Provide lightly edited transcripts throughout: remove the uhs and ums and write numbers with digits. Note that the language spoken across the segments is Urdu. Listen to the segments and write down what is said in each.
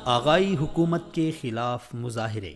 آغائی حکومت کے خلاف مظاہرے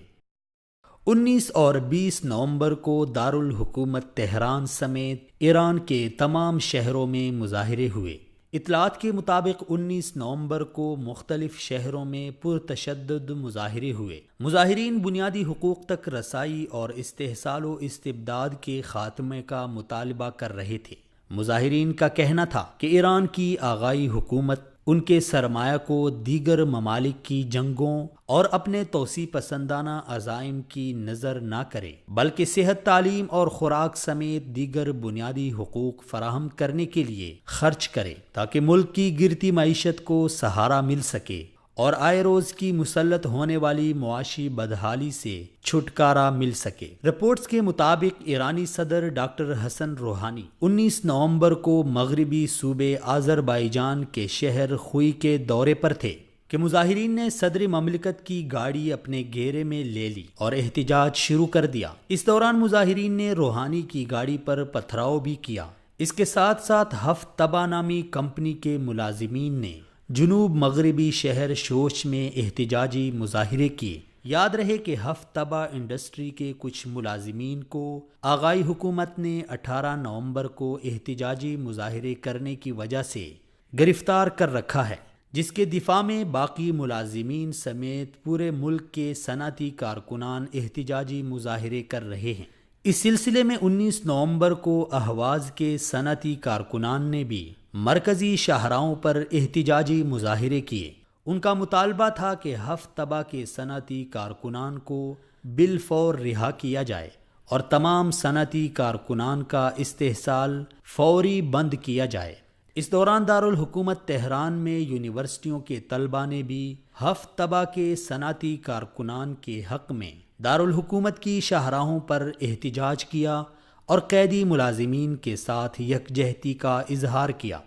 19 اور 20 نومبر کو دارالحکومت تہران سمیت ایران کے تمام شہروں میں مظاہرے ہوئے۔ اطلاعات کے مطابق 19 نومبر کو مختلف شہروں میں پرتشدد مظاہرے ہوئے۔ مظاہرین بنیادی حقوق تک رسائی اور استحصال و استبداد کے خاتمے کا مطالبہ کر رہے تھے۔ مظاہرین کا کہنا تھا کہ ایران کی آغائی حکومت ان کے سرمایہ کو دیگر ممالک کی جنگوں اور اپنے توسیع پسندانہ عزائم کی نظر نہ کرے، بلکہ صحت، تعلیم اور خوراک سمیت دیگر بنیادی حقوق فراہم کرنے کے لیے خرچ کرے تاکہ ملک کی گرتی معیشت کو سہارا مل سکے اور آئے روز کی مسلط ہونے والی معاشی بدحالی سے چھٹکارا مل سکے۔ رپورٹس کے مطابق ایرانی صدر ڈاکٹر حسن روحانی 19 نومبر کو مغربی صوبے آذربائیجان کے شہر خوئی کے دورے پر تھے کہ مظاہرین نے صدر مملکت کی گاڑی اپنے گھیرے میں لے لی اور احتجاج شروع کر دیا۔ اس دوران مظاہرین نے روحانی کی گاڑی پر پتھراؤ بھی کیا۔ اس کے ساتھ ساتھ ہفت طبع نامی کمپنی کے ملازمین نے جنوب مغربی شہر شوش میں احتجاجی مظاہرے کیے۔ یاد رہے کہ ہفت طبع انڈسٹری کے کچھ ملازمین کو آغائی حکومت نے 18 نومبر کو احتجاجی مظاہرے کرنے کی وجہ سے گرفتار کر رکھا ہے، جس کے دفاع میں باقی ملازمین سمیت پورے ملک کے صنعتی کارکنان احتجاجی مظاہرے کر رہے ہیں۔ اس سلسلے میں 19 نومبر کو اہواز کے صنعتی کارکنان نے بھی مرکزی شاہراہوں پر احتجاجی مظاہرے کیے۔ ان کا مطالبہ تھا کہ ہفت طبع کے صنعتی کارکنان کو بالفور رہا کیا جائے اور تمام صنعتی کارکنان کا استحصال فوری بند کیا جائے۔ اس دوران دارالحکومت تہران میں یونیورسٹیوں کے طلباء نے بھی ہفت طبع کے صنعتی کارکنان کے حق میں دارالحکومت کی شاہراہوں پر احتجاج کیا اور قیدی ملازمین کے ساتھ یکجہتی کا اظہار کیا۔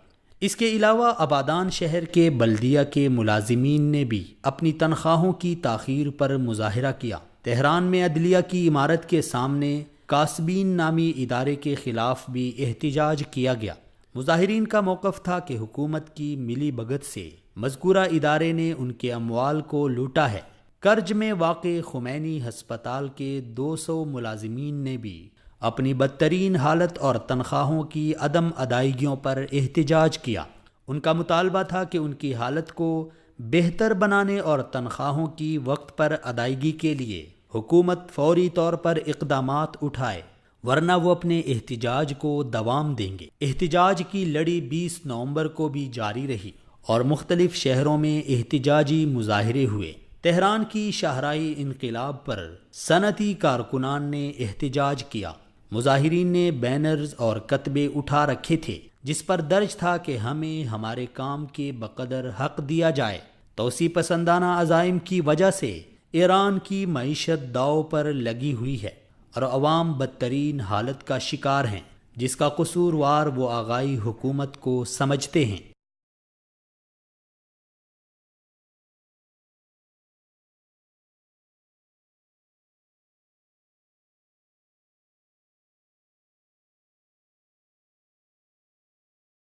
اس کے علاوہ آبادان شہر کے بلدیہ کے ملازمین نے بھی اپنی تنخواہوں کی تاخیر پر مظاہرہ کیا۔ تہران میں عدلیہ کی عمارت کے سامنے کاسبین نامی ادارے کے خلاف بھی احتجاج کیا گیا۔ مظاہرین کا موقف تھا کہ حکومت کی ملی بھگت سے مذکورہ ادارے نے ان کے اموال کو لوٹا ہے۔ کرج میں واقع خمینی ہسپتال کے 200 ملازمین نے بھی اپنی بدترین حالت اور تنخواہوں کی عدم ادائیگیوں پر احتجاج کیا۔ ان کا مطالبہ تھا کہ ان کی حالت کو بہتر بنانے اور تنخواہوں کی وقت پر ادائیگی کے لیے حکومت فوری طور پر اقدامات اٹھائے، ورنہ وہ اپنے احتجاج کو دوام دیں گے۔ احتجاج کی لڑی 20 نومبر کو بھی جاری رہی اور مختلف شہروں میں احتجاجی مظاہرے ہوئے۔ تہران کی شاہراہی انقلاب پر صنعتی کارکنان نے احتجاج کیا۔ مظاہرین نے بینرز اور کتبے اٹھا رکھے تھے جس پر درج تھا کہ ہمیں ہمارے کام کے بقدر حق دیا جائے۔ توسیع پسندانہ عزائم کی وجہ سے ایران کی معیشت داؤ پر لگی ہوئی ہے اور عوام بدترین حالت کا شکار ہیں، جس کا قصوروار وہ آغائی حکومت کو سمجھتے ہیں۔